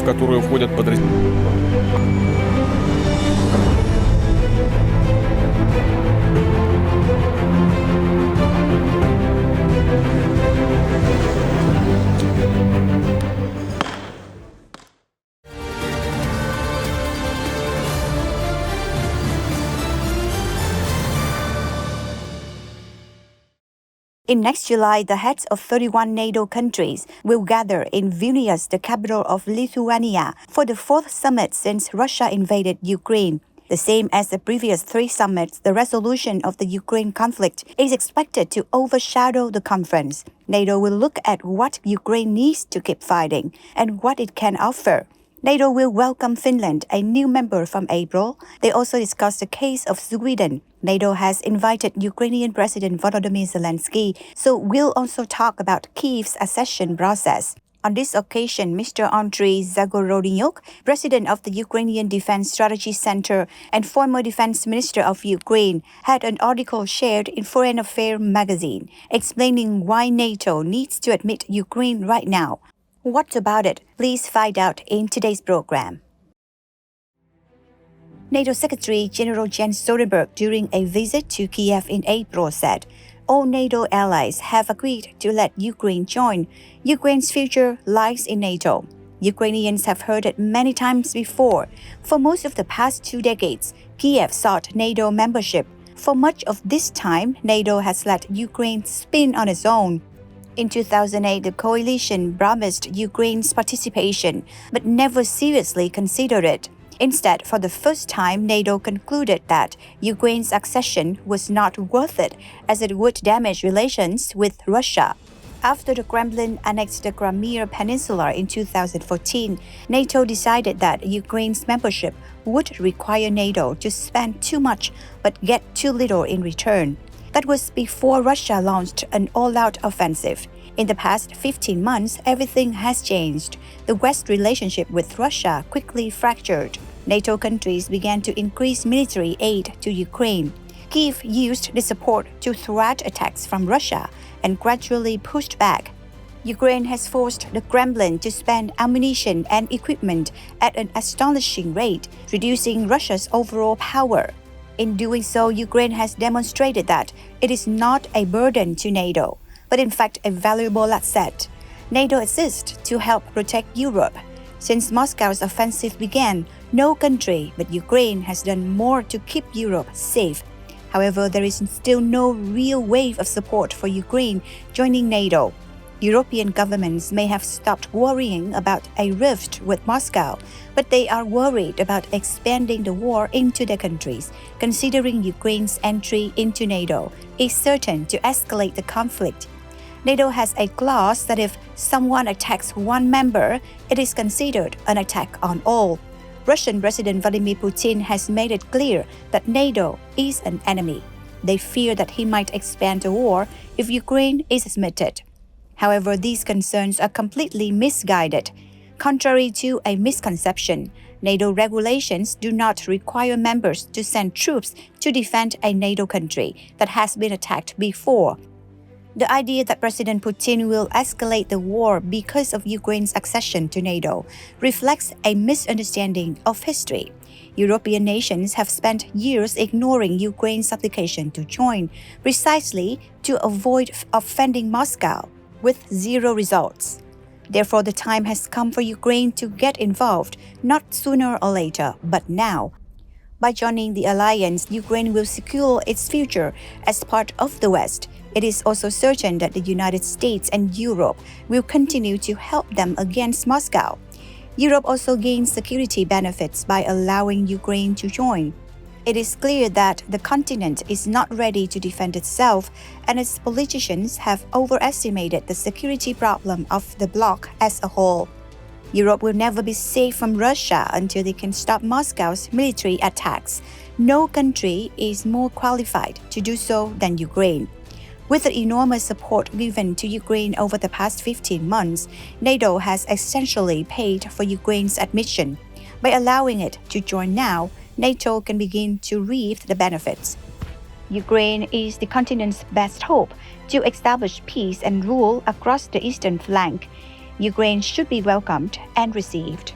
которые входят в подразделение. In next July, the heads of 31 NATO countries will gather in Vilnius, the capital of Lithuania, for the fourth summit since Russia invaded Ukraine. The same as the previous three summits, the resolution of the Ukraine conflict is expected to overshadow the conference. NATO will look at what Ukraine needs to keep fighting and what it can offer. NATO will welcome Finland, a new member from April. They also discussed the case of Sweden. NATO has invited Ukrainian President Volodymyr Zelenskiy, so we'll also talk about Kiev's accession process. On this occasion, Mr. Andriy Zagorodnyuk, president of the Ukrainian Defense Strategy Center and former defense minister of Ukraine, had an article shared in Foreign Affairs magazine explaining why NATO needs to admit Ukraine right now. What about it? Please find out in today's program. NATO Secretary General Jens Stoltenberg, during a visit to Kiev in April, said, all NATO allies have agreed to let Ukraine join. Ukraine's future lies in NATO. Ukrainians have heard it many times before. For most of the past 2 decades, Kiev sought NATO membership. For much of this time, NATO has let Ukraine spin on its own. In 2008, the coalition promised Ukraine's participation, but never seriously considered it. Instead, for the first time, NATO concluded that Ukraine's accession was not worth it, as it would damage relations with Russia. After the Kremlin annexed the Crimea Peninsula in 2014, NATO decided that Ukraine's membership would require NATO to spend too much but get too little in return. That was before Russia launched an all-out offensive. In the past 15 months, everything has changed. The West's relationship with Russia quickly fractured. NATO countries began to increase military aid to Ukraine. Kiev used the support to thwart attacks from Russia and gradually pushed back. Ukraine has forced the Kremlin to spend ammunition and equipment at an astonishing rate, reducing Russia's overall power. In doing so, Ukraine has demonstrated that it is not a burden to NATO, but in fact a valuable asset. NATO exists to help protect Europe. Since Moscow's offensive began, no country but Ukraine has done more to keep Europe safe. However, there is still no real wave of support for Ukraine joining NATO. European governments may have stopped worrying about a rift with Moscow, but they are worried about expanding the war into their countries, considering Ukraine's entry into NATO is certain to escalate the conflict. NATO has a clause that if someone attacks one member, it is considered an attack on all. Russian President Vladimir Putin has made it clear that NATO is an enemy. They fear that he might expand the war if Ukraine is admitted. However, these concerns are completely misguided. Contrary to a misconception, NATO regulations do not require members to send troops to defend a NATO country that has been attacked before. The idea that President Putin will escalate the war because of Ukraine's accession to NATO reflects a misunderstanding of history. European nations have spent years ignoring Ukraine's application to join, precisely to avoid offending Moscow, with zero results. Therefore, the time has come for Ukraine to get involved, not sooner or later, but now. By joining the alliance, Ukraine will secure its future as part of the West. It is also certain that the United States and Europe will continue to help them against Moscow. Europe also gains security benefits by allowing Ukraine to join. It is clear that the continent is not ready to defend itself, and its politicians have overestimated the security problem of the bloc as a whole. Europe will never be safe from Russia until they can stop Moscow's military attacks. No country is more qualified to do so than Ukraine. With the enormous support given to Ukraine over the past 15 months, NATO has essentially paid for Ukraine's admission. By allowing it to join now, NATO can begin to reap the benefits. Ukraine is the continent's best hope to establish peace and rule across the eastern flank. Ukraine should be welcomed and received.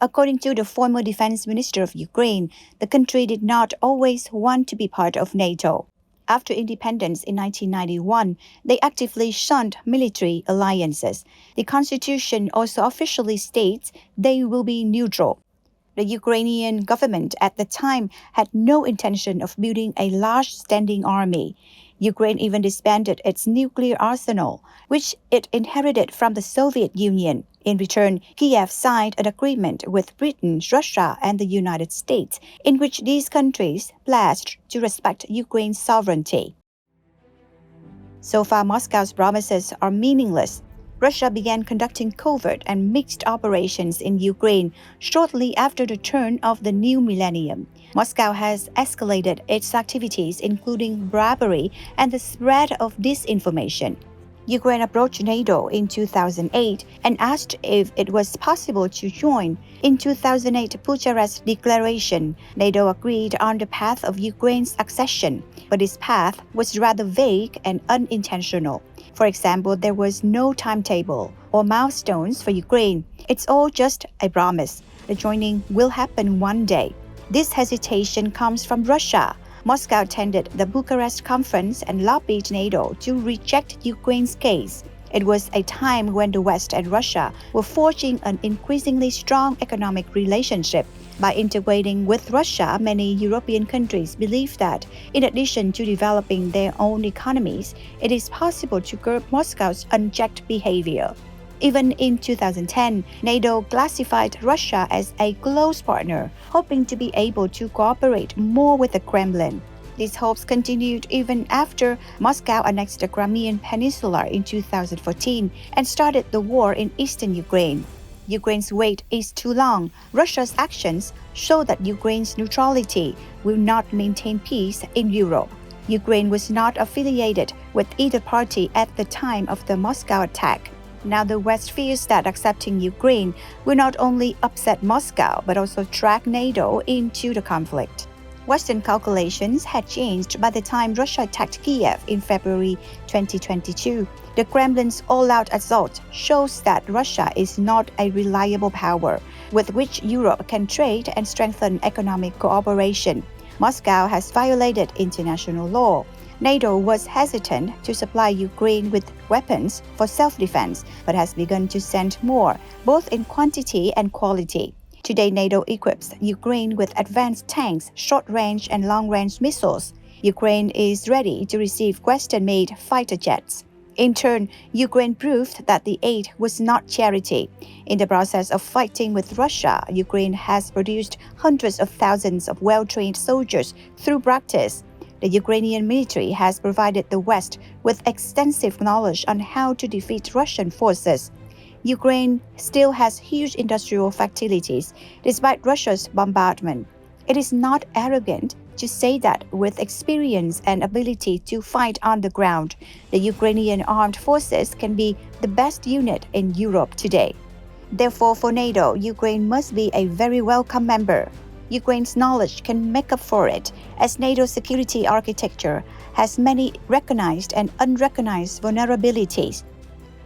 According to the former defense minister of Ukraine, the country did not always want to be part of NATO. After independence in 1991, they actively shunned military alliances. The constitution also officially states they will be neutral. The Ukrainian government at the time had no intention of building a large standing army. Ukraine even disbanded its nuclear arsenal, which it inherited from the Soviet Union. In return, Kiev signed an agreement with Britain, Russia, and the United States, in which these countries pledged to respect Ukraine's sovereignty. So far, Moscow's promises are meaningless. Russia began conducting covert and mixed operations in Ukraine shortly after the turn of the new millennium. Moscow has escalated its activities, including bribery and the spread of disinformation. Ukraine approached NATO in 2008 and asked if it was possible to join. In 2008 Bucharest Declaration, NATO agreed on the path of Ukraine's accession, but this path was rather vague and unintentional. For example, there was no timetable or milestones for Ukraine. It's all just a promise. The joining will happen one day. This hesitation comes from Russia. Moscow attended the Bucharest conference and lobbied NATO to reject Ukraine's case. It was a time when the West and Russia were forging an increasingly strong economic relationship. By integrating with Russia, many European countries believe that, in addition to developing their own economies, it is possible to curb Moscow's unchecked behavior. Even in 2010, NATO classified Russia as a close partner, hoping to be able to cooperate more with the Kremlin. These hopes continued even after Moscow annexed the Crimean Peninsula in 2014 and started the war in eastern Ukraine. Ukraine's wait is too long. Russia's actions show that Ukraine's neutrality will not maintain peace in Europe. Ukraine was not affiliated with either party at the time of the Moscow attack. Now the West fears that accepting Ukraine will not only upset Moscow but also drag NATO into the conflict. Western calculations had changed by the time Russia attacked Kiev in February 2022. The Kremlin's all-out assault shows that Russia is not a reliable power with which Europe can trade and strengthen economic cooperation. Moscow has violated international law. NATO was hesitant to supply Ukraine with weapons for self-defense, but has begun to send more, both in quantity and quality. Today, NATO equips Ukraine with advanced tanks, short-range and long-range missiles. Ukraine is ready to receive Western-made fighter jets. In turn, Ukraine proved that the aid was not charity. In the process of fighting with Russia, Ukraine has produced hundreds of thousands of well-trained soldiers through practice. The Ukrainian military has provided the West with extensive knowledge on how to defeat Russian forces. Ukraine still has huge industrial facilities despite Russia's bombardment. It is not arrogant to say that with experience and ability to fight on the ground, the Ukrainian armed forces can be the best unit in Europe today. Therefore, for NATO, Ukraine must be a very welcome member. Ukraine's knowledge can make up for it, as NATO's security architecture has many recognized and unrecognized vulnerabilities.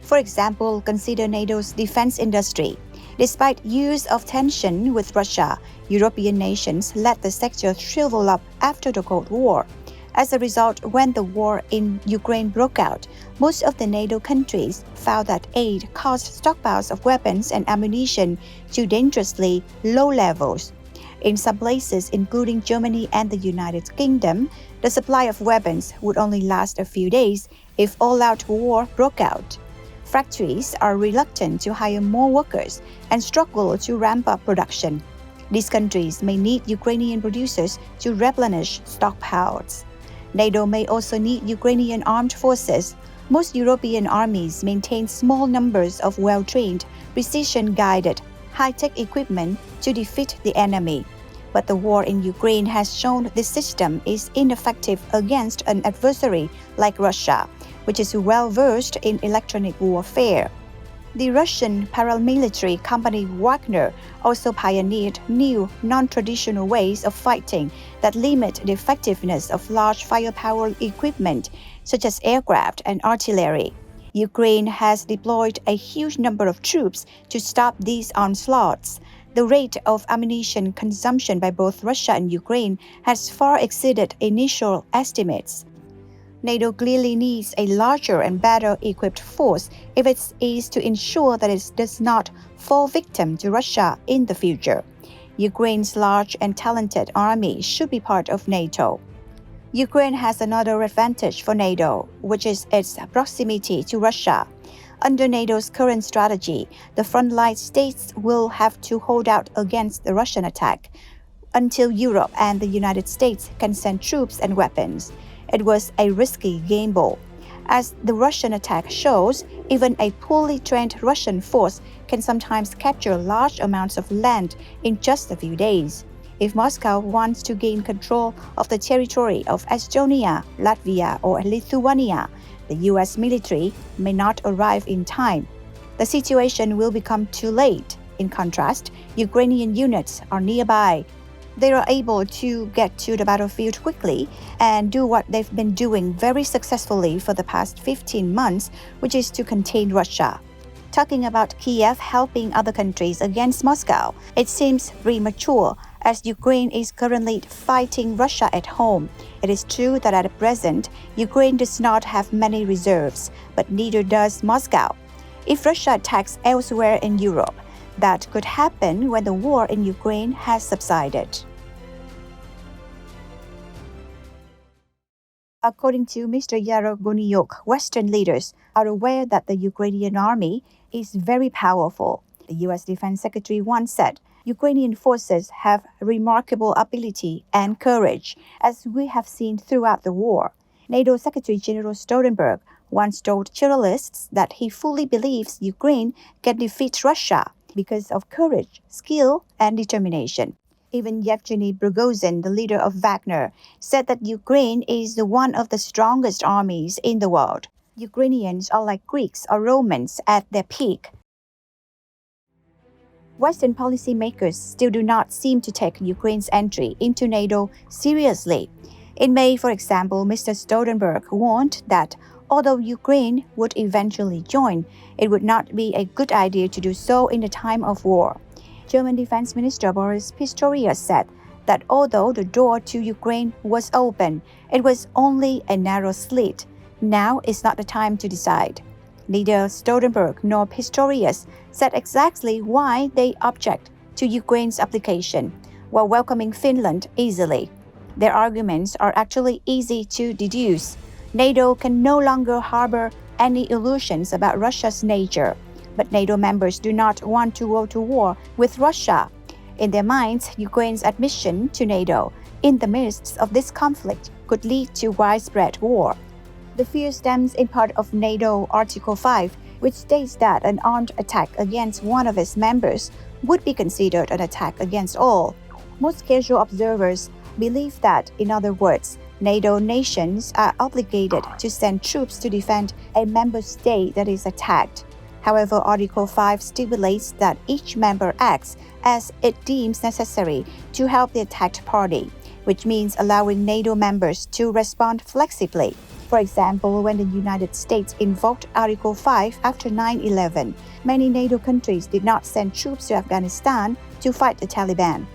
For example, consider NATO's defense industry. Despite years of tension with Russia, European nations let the sector shrivel up after the Cold War. As a result, when the war in Ukraine broke out, most of the NATO countries found that aid caused stockpiles of weapons and ammunition to dangerously low levels. In some places, including Germany and the United Kingdom, the supply of weapons would only last a few days if all-out war broke out. Factories are reluctant to hire more workers and struggle to ramp up production. These countries may need Ukrainian producers to replenish stockpiles. NATO may also need Ukrainian armed forces. Most European armies maintain small numbers of well-trained, precision-guided, high-tech equipment to defeat the enemy. But the war in Ukraine has shown this system is ineffective against an adversary like Russia, which is well-versed in electronic warfare. The Russian paramilitary company Wagner also pioneered new, non-traditional ways of fighting that limit the effectiveness of large firepower equipment, such as aircraft and artillery. Ukraine has deployed a huge number of troops to stop these onslaughts. The rate of ammunition consumption by both Russia and Ukraine has far exceeded initial estimates. NATO clearly needs a larger and better equipped force if it is to ensure that it does not fall victim to Russia in the future. Ukraine's large and talented army should be part of NATO. Ukraine has another advantage for NATO, which is its proximity to Russia. Under NATO's current strategy, the frontline states will have to hold out against the Russian attack until Europe and the United States can send troops and weapons. It was a risky gamble. As the Russian attack shows, even a poorly trained Russian force can sometimes capture large amounts of land in just a few days. If Moscow wants to gain control of the territory of Estonia, Latvia, or Lithuania, the US military may not arrive in time. The situation will become too late. In contrast, Ukrainian units are nearby. They are able to get to the battlefield quickly and do what they've been doing very successfully for the past 15 months, which is to contain Russia. Talking about Kiev helping other countries against Moscow, it seems premature as Ukraine is currently fighting Russia at home. It is true that at present, Ukraine does not have many reserves, but neither does Moscow. If Russia attacks elsewhere in Europe, that could happen when the war in Ukraine has subsided. According to Mr. Zagorodnyuk, Western leaders are aware that the Ukrainian army is very powerful. The U.S. Defense Secretary once said, Ukrainian forces have remarkable ability and courage, as we have seen throughout the war. NATO Secretary General Stoltenberg once told journalists that he fully believes Ukraine can defeat Russia because of courage, skill, and determination. Even Yevgeny Prigozhin, the leader of Wagner, said that Ukraine is one of the strongest armies in the world. Ukrainians are like Greeks or Romans at their peak. Western policymakers still do not seem to take Ukraine's entry into NATO seriously. In May, for example, Mr. Stoltenberg warned that although Ukraine would eventually join, it would not be a good idea to do so in a time of war. German Defense Minister Boris Pistorius said that although the door to Ukraine was open, it was only a narrow slit. Now is not the time to decide. Neither Stoltenberg nor Pistorius said exactly why they object to Ukraine's application, while welcoming Finland easily. Their arguments are actually easy to deduce. NATO can no longer harbor any illusions about Russia's nature, but NATO members do not want to go to war with Russia. In their minds, Ukraine's admission to NATO in the midst of this conflict could lead to widespread war. The fear stems in part of NATO Article 5, which states that an armed attack against one of its members would be considered an attack against all. Most casual observers believe that, in other words, NATO nations are obligated to send troops to defend a member state that is attacked. However, Article 5 stipulates that each member acts as it deems necessary to help the attacked party, which means allowing NATO members to respond flexibly. For example, when the United States invoked Article 5 after 9/11, many NATO countries did not send troops to Afghanistan to fight the Taliban.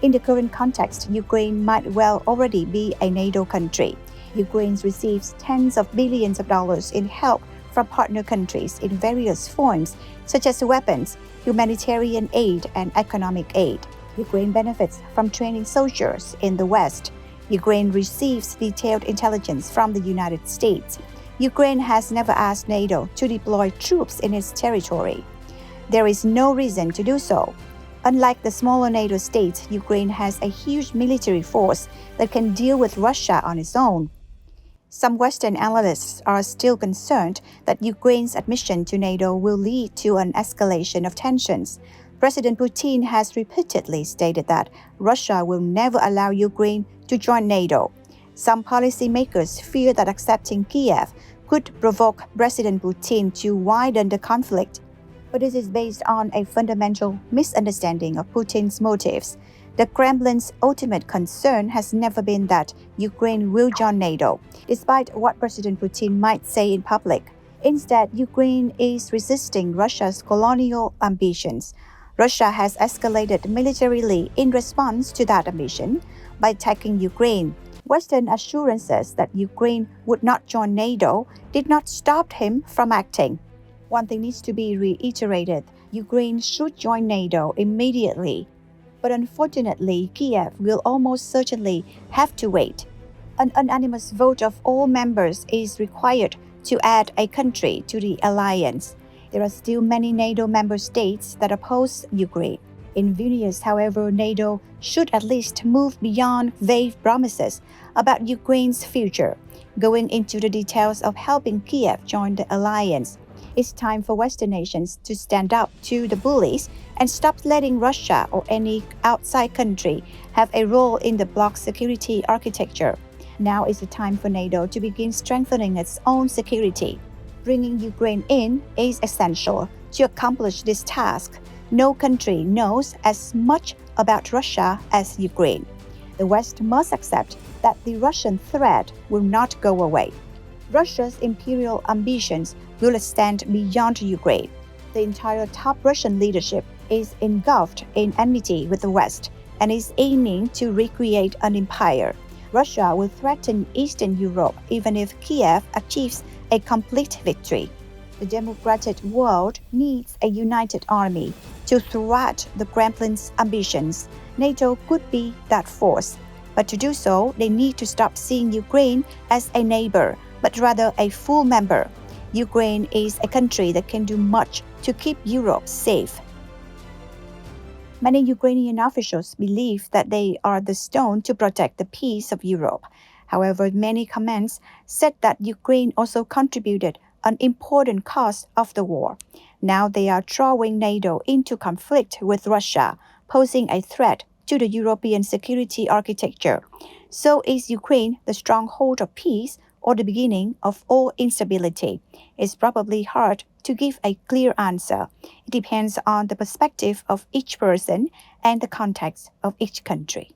In the current context, Ukraine might well already be a NATO country. Ukraine receives tens of billions of dollars in help from partner countries in various forms, such as weapons, humanitarian aid, and economic aid. Ukraine benefits from training soldiers in the West. Ukraine receives detailed intelligence from the United States. Ukraine has never asked NATO to deploy troops in its territory. There is no reason to do so. Unlike the smaller NATO states, Ukraine has a huge military force that can deal with Russia on its own. Some Western analysts are still concerned that Ukraine's admission to NATO will lead to an escalation of tensions. President Putin has repeatedly stated that Russia will never allow Ukraine to join NATO. Some policymakers fear that accepting Kiev could provoke President Putin to widen the conflict. But this is based on a fundamental misunderstanding of Putin's motives. The Kremlin's ultimate concern has never been that Ukraine will join NATO, despite what President Putin might say in public. Instead, Ukraine is resisting Russia's colonial ambitions. Russia has escalated militarily in response to that ambition by attacking Ukraine. Western assurances that Ukraine would not join NATO did not stop him from acting. One thing needs to be reiterated: Ukraine should join NATO immediately. But unfortunately, Kiev will almost certainly have to wait. An unanimous vote of all members is required to add a country to the alliance. There are still many NATO member states that oppose Ukraine. In Vilnius, however, NATO should at least move beyond vague promises about Ukraine's future, going into the details of helping Kiev join the alliance. It's time for Western nations to stand up to the bullies and stop letting Russia or any outside country have a role in the bloc's security architecture. Now is the time for NATO to begin strengthening its own security. Bringing Ukraine in is essential to accomplish this task. No country knows as much about Russia as Ukraine. The West must accept that the Russian threat will not go away. Russia's imperial ambitions will extend beyond Ukraine. The entire top Russian leadership is engulfed in enmity with the West and is aiming to recreate an empire. Russia will threaten Eastern Europe even if Kiev achieves a complete victory. The democratic world needs a united army to thwart the Kremlin's ambitions. NATO could be that force, but to do so, they need to stop seeing Ukraine as a neighbor, but rather a full member. Ukraine is a country that can do much to keep Europe safe. Many Ukrainian officials believe that they are the stone to protect the peace of Europe. However, many comments said that Ukraine also contributed an important cause of the war. Now they are drawing NATO into conflict with Russia, posing a threat to the European security architecture. So is Ukraine the stronghold of peace or the beginning of all instability? It's probably hard to give a clear answer. It depends on the perspective of each person and the context of each country.